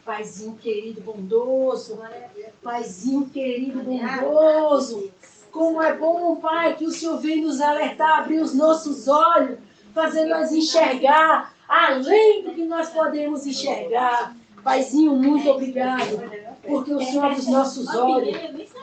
Paizinho querido, bondoso. Paizinho querido, bondoso. Como é bom, Pai, que o Senhor vem nos alertar, abrir os nossos olhos, fazer nós enxergar além do que nós podemos enxergar. Paizinho, muito obrigado, porque o Senhor abre os nossos olhos.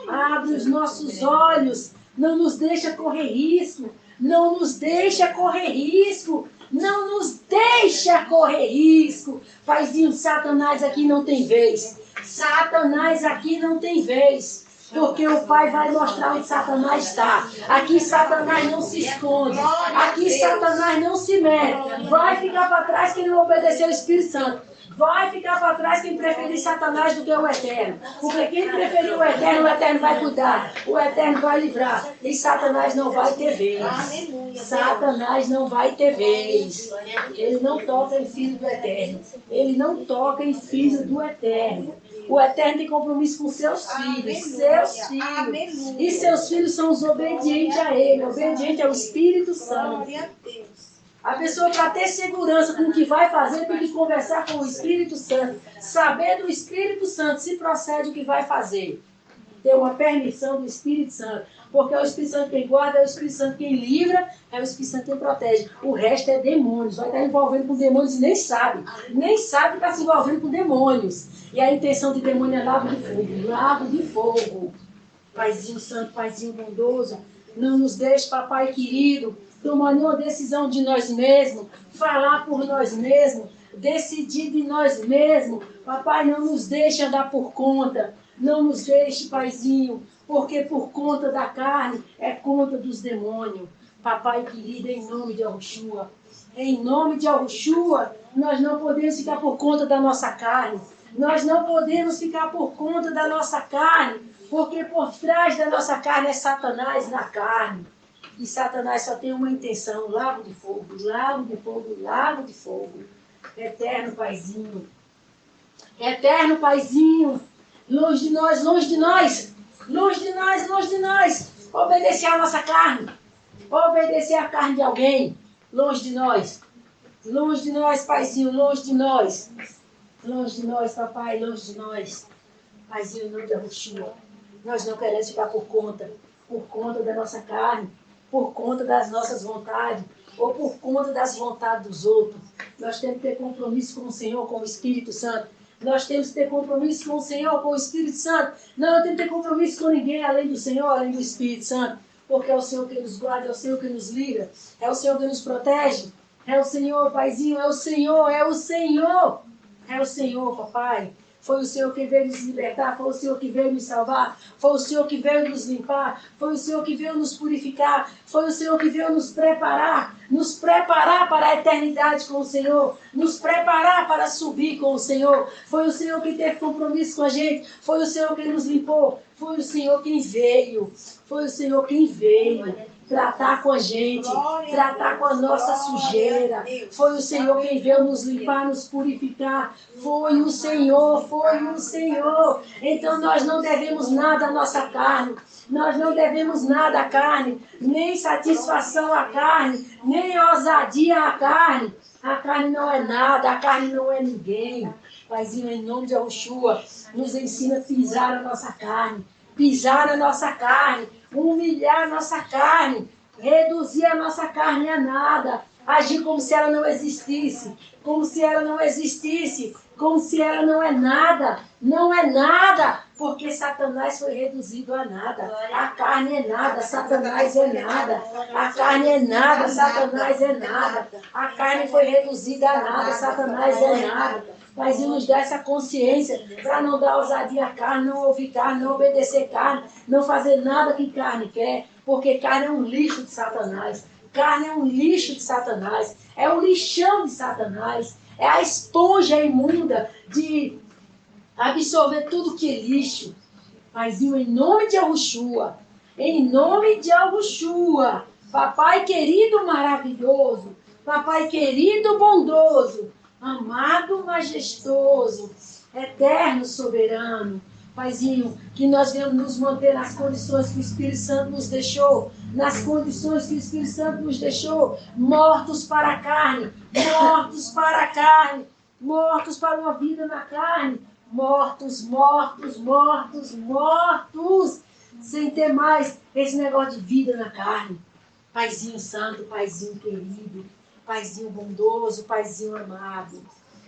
Abre os nossos olhos. Não nos deixa correr risco. Não nos deixa correr risco. Não nos deixa correr risco. Paizinho, Satanás aqui não tem vez. Satanás aqui não tem vez. Porque o Pai vai mostrar onde Satanás está. Aqui Satanás não se esconde. Aqui Satanás não se mete. Vai ficar para trás quem não obedecer ao Espírito Santo. Vai ficar para trás quem preferir Satanás do que o Eterno. Porque quem preferir o Eterno vai cuidar. O Eterno vai livrar. E Satanás não vai ter vez. Satanás não vai ter vez. Ele não toca em filho do Eterno. Ele não toca em filho do Eterno. O Eterno tem compromisso com seus filhos. Seus filhos. E seus filhos são os obedientes a Ele. Obedientes ao Espírito Santo. A pessoa, para ter segurança com o que vai fazer, tem que conversar com o Espírito Santo. Saber do Espírito Santo se procede o que vai fazer. Ter uma permissão do Espírito Santo. Porque é o Espírito Santo quem guarda, é o Espírito Santo quem livra, é o Espírito Santo quem protege. O resto é demônios. Vai estar envolvendo com demônios e nem sabe. Nem sabe que está se envolvendo com demônios. E a intenção de demônio é lago de fogo. Lago de fogo. Paizinho santo, Paizinho bondoso, não nos deixe, papai querido, tomar nenhuma decisão de nós mesmos, falar por nós mesmos, decidir de nós mesmos. Papai, não nos deixe andar por conta. Não nos deixe, Paizinho, porque por conta da carne é conta dos demônios. Papai querido, em nome de Yahushua, em nome de Yahushua, nós não podemos ficar por conta da nossa carne. Nós não podemos ficar por conta da nossa carne, porque por trás da nossa carne é Satanás na carne. E Satanás só tem uma intenção, lago de fogo, lago de fogo, lago de fogo. Eterno Paizinho, eterno Paizinho, longe de nós, longe de nós, longe de nós, longe de nós, obedecer a nossa carne, obedecer a carne de alguém, longe de nós, Paizinho, longe de nós, papai, longe de nós, Paizinho, não de Yahushua. Nós não queremos ficar por conta da nossa carne, por conta das nossas vontades, ou por conta das vontades dos outros. Nós temos que ter compromisso com o Senhor, com o Espírito Santo. Nós temos que ter compromisso com o Senhor, com o Espírito Santo. Não temos que ter compromisso com ninguém além do Senhor, além do Espírito Santo. Porque é o Senhor que nos guarda, é o Senhor que nos livra, é o Senhor que nos protege. É o Senhor, Paizinho, é o Senhor, é o Senhor. É o Senhor, papai. Foi o Senhor que veio nos libertar, foi o Senhor que veio nos salvar, foi o Senhor que veio nos limpar, foi o Senhor que veio nos purificar, foi o Senhor que veio nos preparar para a eternidade com o Senhor, nos preparar para subir com o Senhor. Foi o Senhor que teve compromisso com a gente, foi o Senhor que nos limpou, foi o Senhor quem veio, tratar com a gente, tratar com a nossa sujeira. Foi o Senhor quem veio nos limpar, nos purificar. Foi o Senhor. Então nós não devemos nada à nossa carne. Nós não devemos nada à carne, nem satisfação à carne, nem ousadia à carne. A carne não é nada, a carne não é ninguém. Paizinho, em nome de Yahushua, nos ensina a pisar a nossa carne, humilhar a nossa carne, reduzir a nossa carne a nada, agir como se ela não existisse, como se ela não é nada, porque Satanás foi reduzido a nada, a carne é nada, Satanás é nada, a carne é nada, Satanás é nada, a carne foi reduzida a nada, Satanás é nada. Mas nos dá essa consciência para não dar ousadia à carne, não ouvir carne, não obedecer carne, não fazer nada que carne quer, porque carne é um lixo de Satanás. Carne é um lixo de Satanás, é o lixão de Satanás, é a esponja imunda de absorver tudo que é lixo. Paizinho, em nome de Yahushua, papai querido maravilhoso, papai querido bondoso, amado majestoso, eterno soberano, Paizinho, que nós venhamos nos manter nas condições que o Espírito Santo nos deixou, mortos para a carne, mortos para uma vida na carne, mortos, mortos, mortos, mortos, sem ter mais esse negócio de vida na carne. Paizinho santo, Paizinho querido, Paizinho bondoso, Paizinho amado,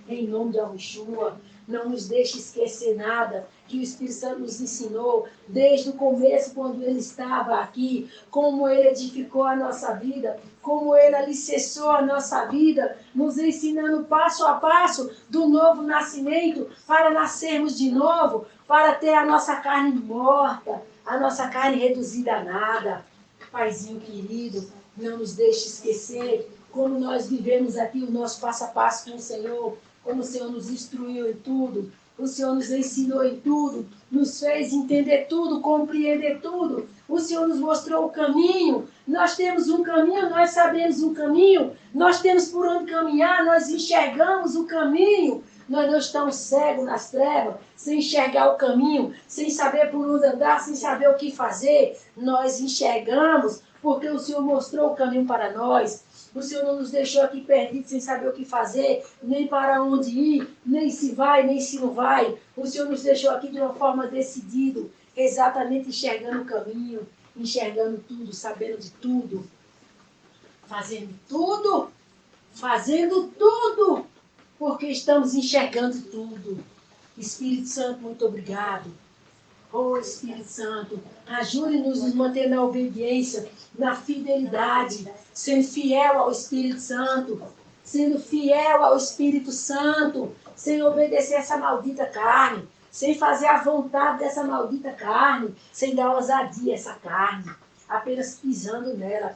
em nome de Yahushua, não nos deixe esquecer nada que o Espírito Santo nos ensinou desde o começo, quando ele estava aqui, como ele edificou a nossa vida, como ele alicerçou a nossa vida, nos ensinando passo a passo do novo nascimento, para nascermos de novo, para ter a nossa carne morta, a nossa carne reduzida a nada. Paizinho querido, não nos deixe esquecer como nós vivemos aqui o nosso passo a passo com o Senhor, como o Senhor nos instruiu em tudo, o Senhor nos ensinou em tudo, nos fez entender tudo, compreender tudo. O Senhor nos mostrou o caminho. Nós temos um caminho, nós sabemos o caminho, nós temos por onde caminhar, nós enxergamos o caminho. Nós não estamos cegos nas trevas, sem enxergar o caminho, sem saber por onde andar, sem saber o que fazer. Nós enxergamos porque o Senhor mostrou o caminho para nós. O Senhor não nos deixou aqui perdidos sem saber o que fazer, nem para onde ir, nem se vai, nem se não vai. O Senhor nos deixou aqui de uma forma decidida, exatamente enxergando o caminho, enxergando tudo, sabendo de tudo, fazendo tudo, porque estamos enxergando tudo. Espírito Santo, muito obrigado. Oh, Espírito Santo, ajude-nos a nos manter na obediência, na fidelidade, sendo fiel ao Espírito Santo, sendo fiel ao Espírito Santo, sem obedecer essa maldita carne, sem fazer a vontade dessa maldita carne, sem dar ousadia a essa carne, apenas pisando nela,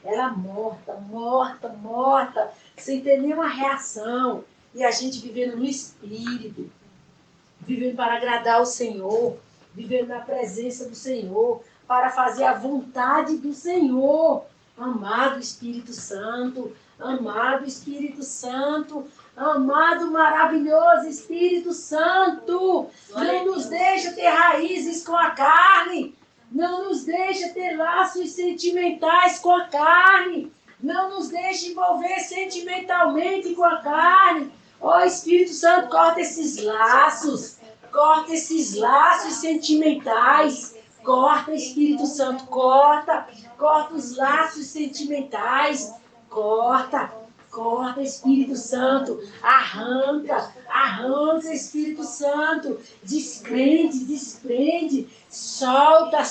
ela morta, morta, morta, sem ter nenhuma reação, e a gente vivendo no Espírito, vivendo para agradar o Senhor, vivendo na presença do Senhor, para fazer a vontade do Senhor. Amado Espírito Santo, amado Espírito Santo, amado maravilhoso Espírito Santo, não nos deixa ter raízes com a carne, não nos deixa ter laços sentimentais com a carne, não nos deixa envolver sentimentalmente com a carne. Ó Espírito Santo, corta esses laços sentimentais. Corta, Espírito Santo, corta os laços sentimentais. Corta, Espírito Santo. Arranca, Espírito Santo. Desprende. Solta.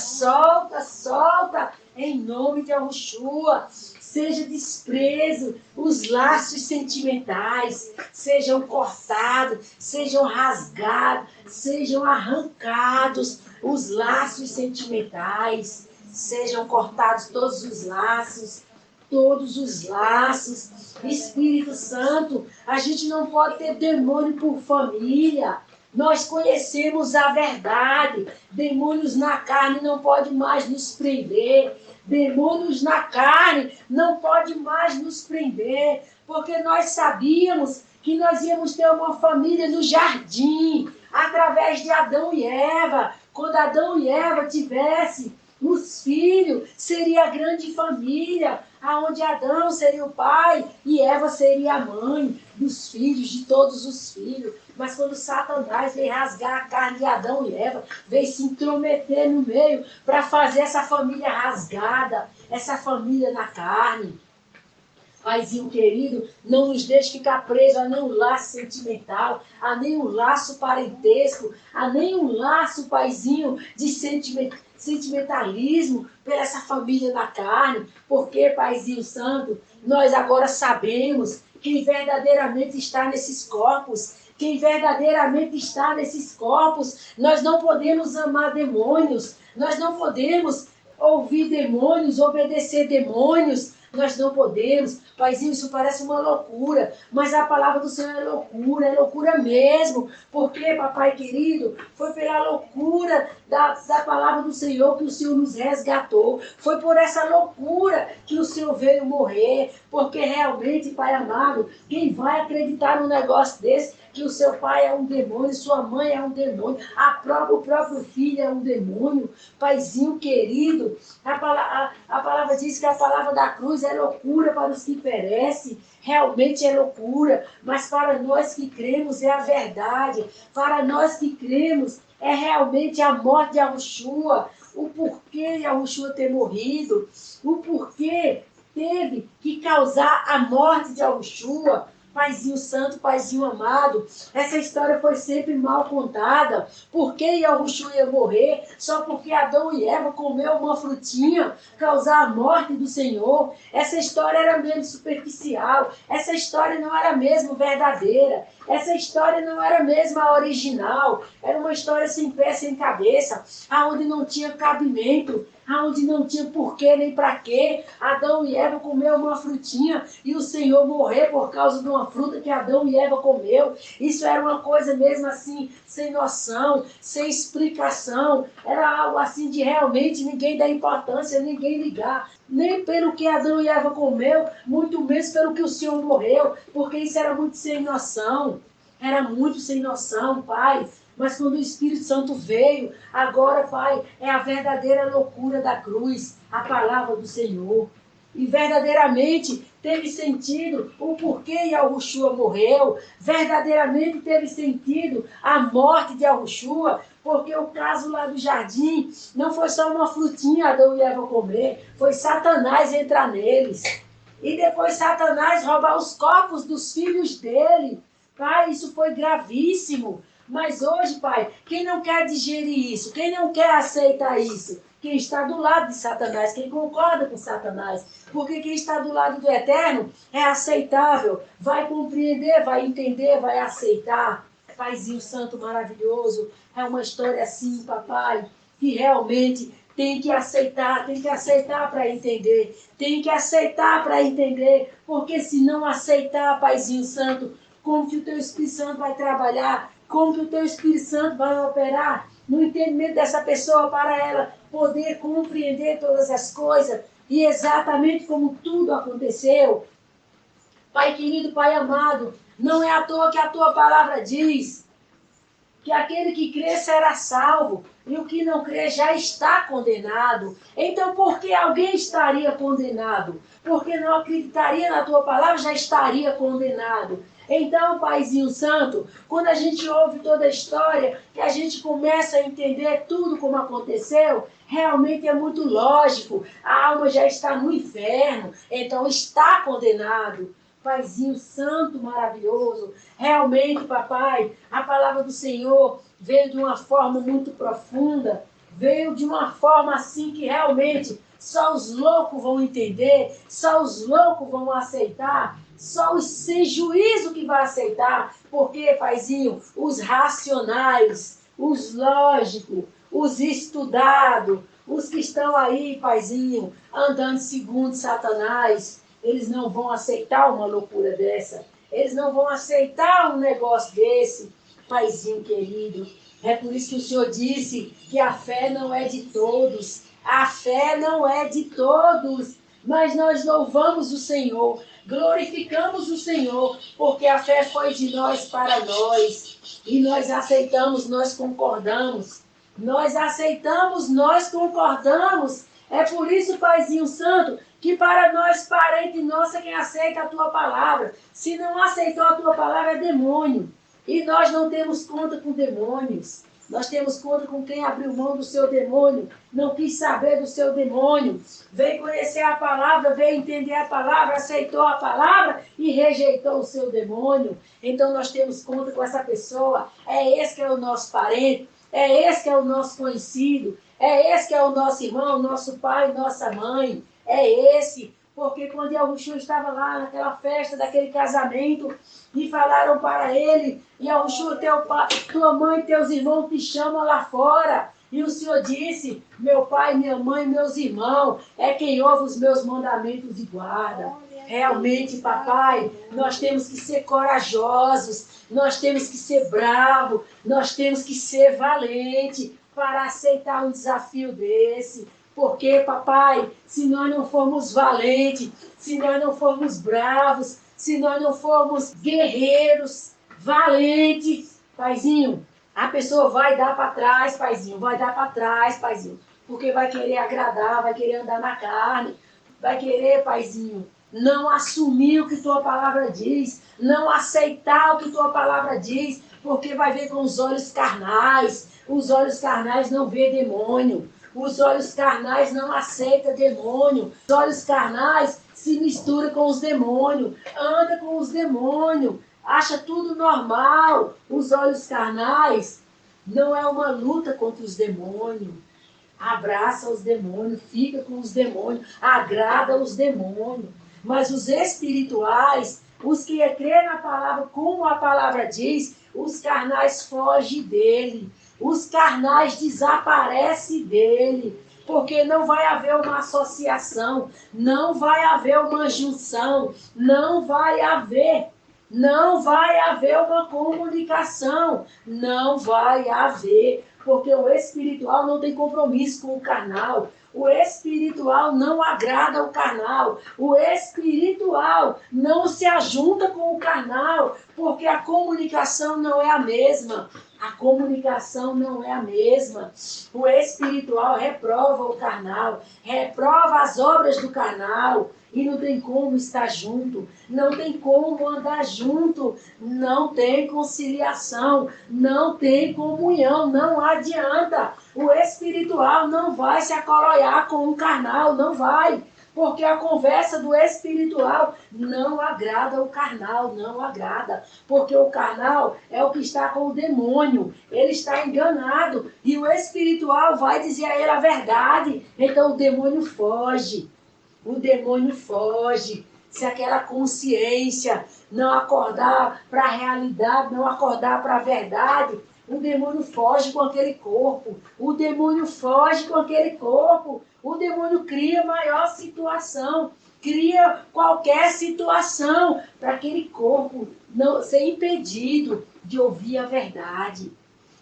Em nome de Yahushua. Seja desprezo, os laços sentimentais sejam cortados, sejam rasgados, sejam arrancados, os laços sentimentais sejam cortados, todos os laços. Espírito Santo, a gente não pode ter demônio por família. Nós conhecemos a verdade. Demônios na carne não podem mais nos prender. Demônios na carne não podem mais nos prender. Porque nós sabíamos que nós íamos ter uma família no jardim, através de Adão e Eva. Quando Adão e Eva tivessem os filhos, seria a grande família, aonde Adão seria o pai e Eva seria a mãe dos filhos, de todos os filhos. Mas quando Satanás veio rasgar a carne de Adão e Eva, veio se intrometer no meio para fazer essa família rasgada, essa família na carne. Paizinho querido, não nos deixe ficar preso a nenhum laço sentimental, a nenhum laço parentesco, a nenhum laço, Paizinho, de sentimentalismo pela essa família na carne. Porque, Paizinho Santo, nós agora sabemos quem verdadeiramente está nesses corpos. Quem verdadeiramente está nesses corpos. Nós não podemos amar demônios, nós não podemos ouvir demônios, obedecer demônios. Nós não podemos. Paizinho, isso parece uma loucura, mas a palavra do Senhor é loucura mesmo. Porque, papai querido, foi pela loucura da palavra do Senhor que o Senhor nos resgatou. Foi por essa loucura que o Senhor veio morrer. Porque realmente, Pai amado, quem vai acreditar num negócio desse, que o seu pai é um demônio, sua mãe é um demônio, o próprio filho é um demônio. Paizinho querido, a palavra diz que a palavra da cruz é loucura para os que perecem. Realmente é loucura, mas para nós que cremos é a verdade. Para nós que cremos é realmente a morte de Yahushua, o porquê de Yahushua ter morrido, o porquê teve que causar a morte de Yahushua. Paizinho santo, paizinho amado, essa história foi sempre mal contada. Por que Yahushua ia morrer? Só porque Adão e Eva comeu uma frutinha, causar a morte do Senhor? Essa história era mesmo superficial, essa história não era mesmo verdadeira, essa história não era mesmo a original, era uma história sem pé, sem cabeça, aonde não tinha cabimento, aonde não tinha porquê nem para quê. Adão e Eva comeu uma frutinha e o Senhor morrer por causa de uma fruta que Adão e Eva comeu. Isso era uma coisa mesmo assim, sem noção, sem explicação. Era algo assim de realmente ninguém dar importância, ninguém ligar. Nem pelo que Adão e Eva comeu, muito menos pelo que o Senhor morreu, porque isso era muito sem noção. Era muito sem noção, Pai. Mas quando o Espírito Santo veio, agora, Pai, é a verdadeira loucura da cruz, a palavra do Senhor. E verdadeiramente teve sentido o porquê Yahushua morreu. Verdadeiramente teve sentido a morte de Yahushua, porque o caso lá do jardim não foi só uma frutinha Adão e Eva comer, foi Satanás entrar neles. E depois Satanás roubar os corpos dos filhos dele. Pai, isso foi gravíssimo. Mas hoje, Pai, quem não quer digerir isso, quem não quer aceitar isso, quem está do lado de Satanás, quem concorda com Satanás, porque quem está do lado do Eterno é aceitável, vai compreender, vai entender, vai aceitar. Paizinho Santo maravilhoso, é uma história assim, papai, que realmente tem que aceitar para entender, tem que aceitar para entender, porque se não aceitar, Paizinho Santo, como que o teu Espírito Santo vai trabalhar? Como que o teu Espírito Santo vai operar no entendimento dessa pessoa para ela poder compreender todas as coisas e exatamente como tudo aconteceu? Pai querido, Pai amado, não é à toa que a tua palavra diz que aquele que crê será salvo e o que não crê já está condenado. Então, por que alguém estaria condenado? Porque não acreditaria na tua palavra, já estaria condenado. Então, Paizinho Santo, quando a gente ouve toda a história, que a gente começa a entender tudo como aconteceu, realmente é muito lógico. A alma já está no inferno, então está condenado. Paizinho Santo, maravilhoso, realmente, papai, a palavra do Senhor veio de uma forma muito profunda, veio de uma forma assim que realmente só os loucos vão entender, só os loucos vão aceitar, só os sem juízo que vai aceitar, porque, paizinho, os racionais, os lógicos, os estudados, os que estão aí, paizinho, andando segundo Satanás, eles não vão aceitar uma loucura dessa, eles não vão aceitar um negócio desse, paizinho querido. É por isso que o Senhor disse que a fé não é de todos, a fé não é de todos, mas nós louvamos o Senhor, glorificamos o Senhor, porque a fé foi de nós para nós, e nós aceitamos, nós concordamos, nós aceitamos, nós concordamos. É por isso, Paizinho Santo, que para nós, parente nosso, é quem aceita a tua palavra. Se não aceitou a tua palavra, é demônio. E nós não temos conta com demônios. Nós temos conta com quem abriu mão do seu demônio, não quis saber do seu demônio, veio conhecer a palavra, veio entender a palavra, aceitou a palavra e rejeitou o seu demônio. Então nós temos conta com essa pessoa. É esse que é o nosso parente, é esse que é o nosso conhecido, é esse que é o nosso irmão, nosso pai, nossa mãe. É esse, porque quando Yahushua estava lá naquela festa, daquele casamento, e falaram para ele, Yahushua, teu pai, tua mãe e teus irmãos te chamam lá fora. E o Senhor disse, meu pai, minha mãe, meus irmãos, é quem ouve os meus mandamentos e guarda. Realmente, papai, nós temos que ser corajosos, nós temos que ser bravos, nós temos que ser valentes para aceitar um desafio desse. Porque, papai, se nós não formos valentes, se nós não formos bravos, se nós não formos guerreiros, valente, paizinho. A pessoa vai dar para trás, paizinho, vai dar para trás, paizinho. Porque vai querer agradar, vai querer andar na carne, vai querer, paizinho, não assumir o que tua palavra diz, não aceitar o que tua palavra diz, porque vai ver com os olhos carnais. Os olhos carnais não vê demônio. Os olhos carnais não aceitam demônio. Os olhos carnais se misturam com os demônios, anda com os demônios, acha tudo normal. Os olhos carnais não é uma luta contra os demônios. Abraça os demônios, fica com os demônios, agrada os demônios. Mas os espirituais, os que crêem na palavra como a palavra diz, os carnais fogem dele. Os carnais desaparecem dele. Porque não vai haver uma associação, não vai haver uma junção, não vai haver uma comunicação, não vai haver, porque o espiritual não tem compromisso com o carnal. O espiritual não agrada o carnal. O espiritual não se ajunta com o carnal, porque a comunicação não é a mesma. A comunicação não é a mesma. O espiritual reprova o carnal, reprova as obras do carnal. E não tem como estar junto, não tem como andar junto, não tem conciliação, não tem comunhão, não adianta. O espiritual não vai se acoloiar com o carnal, não vai. Porque a conversa do espiritual não agrada o carnal, não agrada. Porque o carnal é o que está com o demônio, ele está enganado. E o espiritual vai dizer a ele a verdade, então o demônio foge. O demônio foge. Se aquela consciência não acordar para a realidade, não acordar para a verdade, o demônio foge com aquele corpo. O demônio foge com aquele corpo. O demônio cria maior situação, cria qualquer situação para aquele corpo não ser impedido de ouvir a verdade.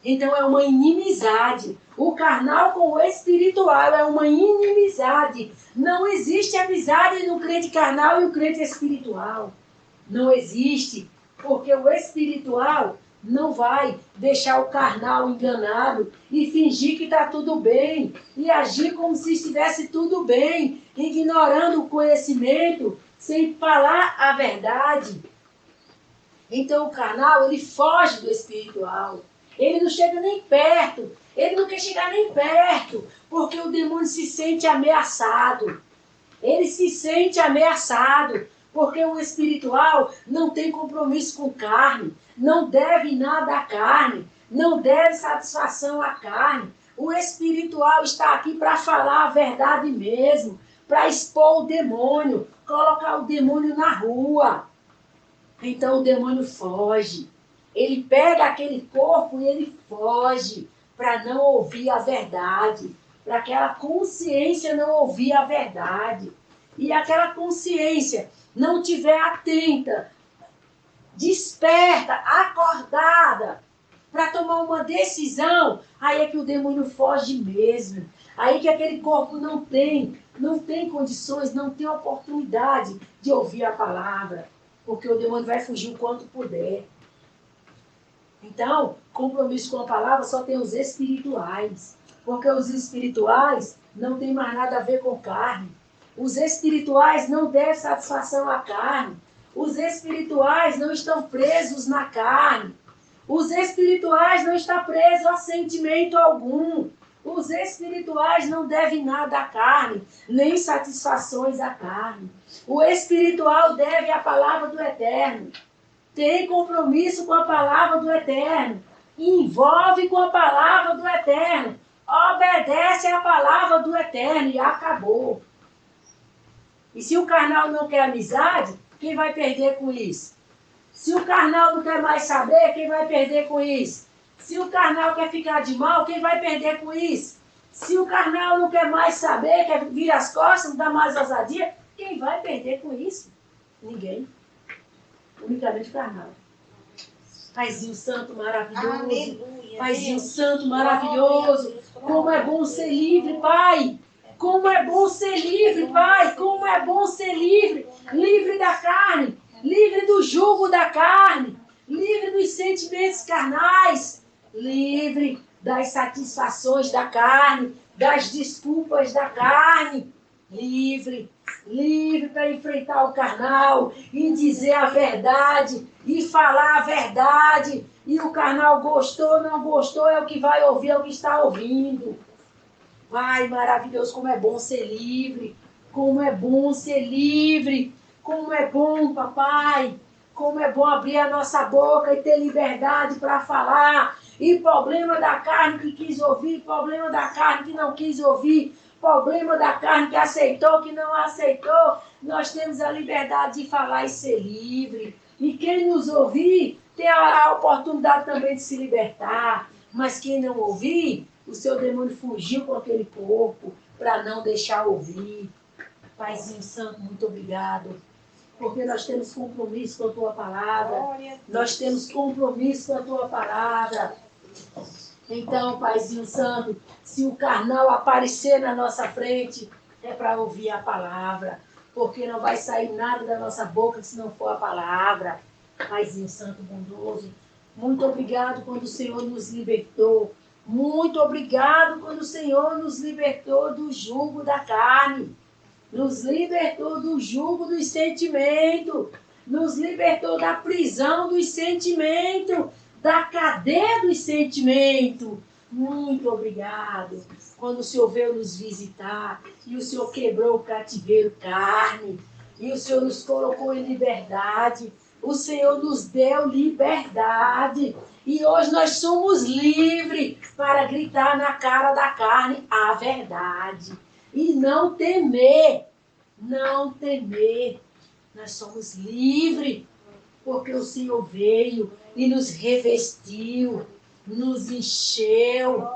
Então é uma inimizade. O carnal com o espiritual é uma inimizade. Não existe amizade no crente carnal e o crente espiritual. Não existe, porque o espiritual não vai deixar o carnal enganado e fingir que está tudo bem e agir como se estivesse tudo bem, ignorando o conhecimento, sem falar a verdade. Então o carnal, ele foge do espiritual. Ele não chega nem perto. Ele não quer chegar nem perto, porque o demônio se sente ameaçado. Ele se sente ameaçado, porque o espiritual não tem compromisso com carne, não deve nada à carne, não deve satisfação à carne. O espiritual está aqui para falar a verdade mesmo, para expor o demônio, colocar o demônio na rua. Então o demônio foge. Ele pega aquele corpo e ele foge para não ouvir a verdade, para aquela consciência não ouvir a verdade. E aquela consciência não estiver atenta, desperta, acordada, para tomar uma decisão, aí é que o demônio foge mesmo. Aí que aquele corpo não tem condições, não tem oportunidade de ouvir a palavra, porque o demônio vai fugir o quanto puder. Então, compromisso com a palavra só tem os espirituais, porque os espirituais não tem mais nada a ver com carne. Os espirituais não devem satisfação à carne. Os espirituais não estão presos na carne. Os espirituais não estão presos a sentimento algum. Os espirituais não devem nada à carne, nem satisfações à carne. O espiritual deve à palavra do Eterno. Tem compromisso com a palavra do Eterno. Envolve com a palavra do Eterno. Obedece à palavra do Eterno e acabou. E se o carnal não quer amizade, quem vai perder com isso? Se o carnal não quer mais saber, quem vai perder com isso? Se o carnal quer ficar de mal, quem vai perder com isso? Se o carnal não quer mais saber, quer vir as costas, não dá mais ousadia, quem vai perder com isso? Ninguém. Unicamente o carnal. Paizinho Santo maravilhoso. Aleluia, Paizinho Deus. Santo maravilhoso. Deus, como é bom ser livre, Pai. Como é bom ser livre, Pai. Como é bom ser livre. Livre da carne. Livre do jugo da carne. livre dos sentimentos carnais, livre das satisfações da carne, das desculpas da carne, livre para enfrentar o carnal e dizer a verdade e falar a verdade. E o carnal gostou, não gostou, é o que vai ouvir, é o que está ouvindo. Vai, maravilhoso, como é bom ser livre, como é bom ser livre, como é bom, papai, como é bom abrir a nossa boca e ter liberdade para falar. E problema da carne que quis ouvir, problema da carne que não quis ouvir, problema da carne que aceitou, que não aceitou. Nós temos a liberdade de falar e ser livre. E quem nos ouvir tem a oportunidade também de se libertar. Mas quem não ouvir, o seu demônio fugiu com aquele corpo para não deixar ouvir. Paizinho Santo, muito obrigado. Porque nós temos compromisso com a tua palavra. Nós temos compromisso com a tua palavra. Então, Paizinho Santo, se o carnal aparecer na nossa frente, é para ouvir a palavra. Porque não vai sair nada da nossa boca se não for a palavra. Paizinho Santo bondoso, muito obrigado quando o Senhor nos libertou. Muito obrigado quando o Senhor nos libertou do jugo da carne. Nos libertou do jugo dos sentimentos. Nos libertou da prisão dos sentimentos. Da cadeia dos sentimentos. Muito obrigado. Quando o Senhor veio nos visitar e o Senhor quebrou o cativeiro carne. E o Senhor nos colocou em liberdade. O Senhor nos deu liberdade. E hoje nós somos livres para gritar na cara da carne a verdade. E não temer. Não temer. Nós somos livres. Porque o Senhor veio e nos revestiu, nos encheu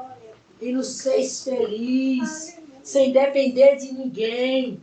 e nos fez feliz, sem depender de ninguém.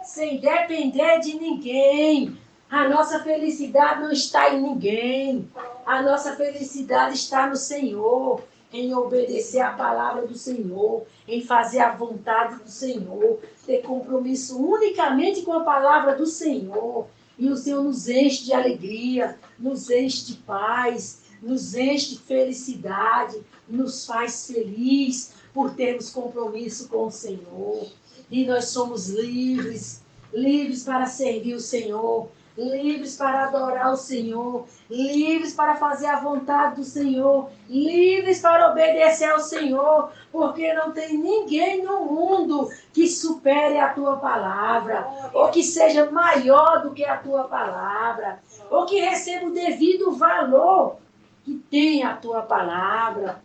Sem depender de ninguém. A nossa felicidade não está em ninguém. A nossa felicidade está no Senhor, em obedecer a palavra do Senhor, em fazer a vontade do Senhor, ter compromisso unicamente com a palavra do Senhor. E o Senhor nos enche de alegria, nos enche de paz, nos enche de felicidade, nos faz feliz por termos compromisso com o Senhor. E nós somos livres, livres para servir o Senhor, livres para adorar o Senhor, livres para fazer a vontade do Senhor, livres para obedecer ao Senhor, porque não tem ninguém no mundo que supere a tua palavra, ou que seja maior do que a tua palavra, ou que receba o devido valor que tem a tua palavra.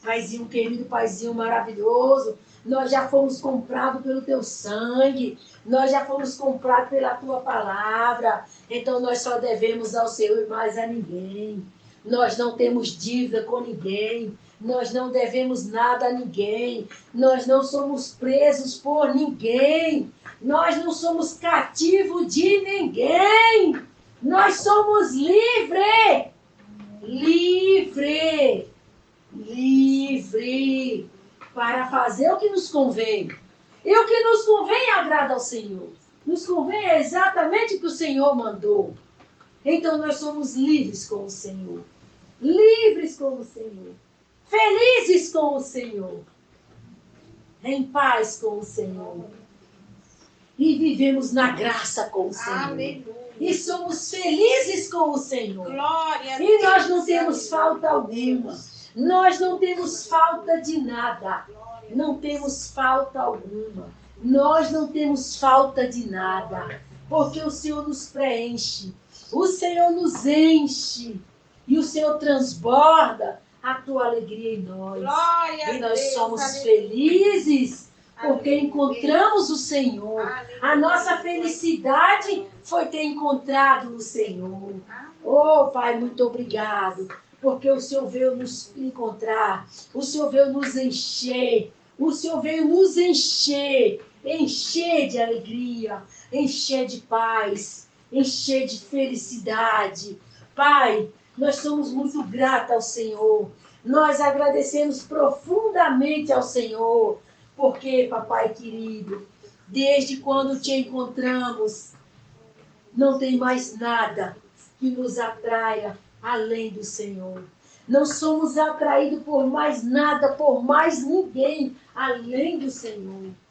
Paizinho querido, Paizinho maravilhoso, nós já fomos comprados pelo teu sangue, nós já fomos comprados pela tua palavra, então nós só devemos ao Senhor e mais a ninguém. Nós não temos dívida com ninguém, nós não devemos nada a ninguém, nós não somos presos por ninguém, nós não somos cativos de ninguém, nós somos livres, livre, livre, para fazer o que nos convém. E o que nos convém agrada ao Senhor. Nos convém exatamente o que o Senhor mandou. Então nós somos livres com o Senhor. Livres com o Senhor. Felizes com o Senhor. Em paz com o Senhor. E vivemos na graça com o Senhor. Aleluia. E somos felizes com o Senhor. Glória a E Deus. nós não temos falta alguma. Nós não temos falta de nada. Não temos falta alguma. Nós não temos falta de nada. Porque o Senhor nos preenche. O Senhor nos enche. E o Senhor transborda a tua alegria em nós. Glória a E nós Deus. somos Aleluia. felizes porque Aleluia. encontramos o Senhor. A nossa felicidade foi ter encontrado o Senhor. Oh, Pai, muito obrigado. Porque o Senhor veio nos encontrar. O Senhor veio nos encher. O Senhor veio nos encher. Encher de alegria. Encher de paz. Encher de felicidade. Pai, nós somos muito gratos ao Senhor. Nós agradecemos profundamente ao Senhor. Porque, papai querido, desde quando te encontramos, não tem mais nada que nos atraia além do Senhor. Não somos atraídos por mais nada, por mais ninguém, além do Senhor.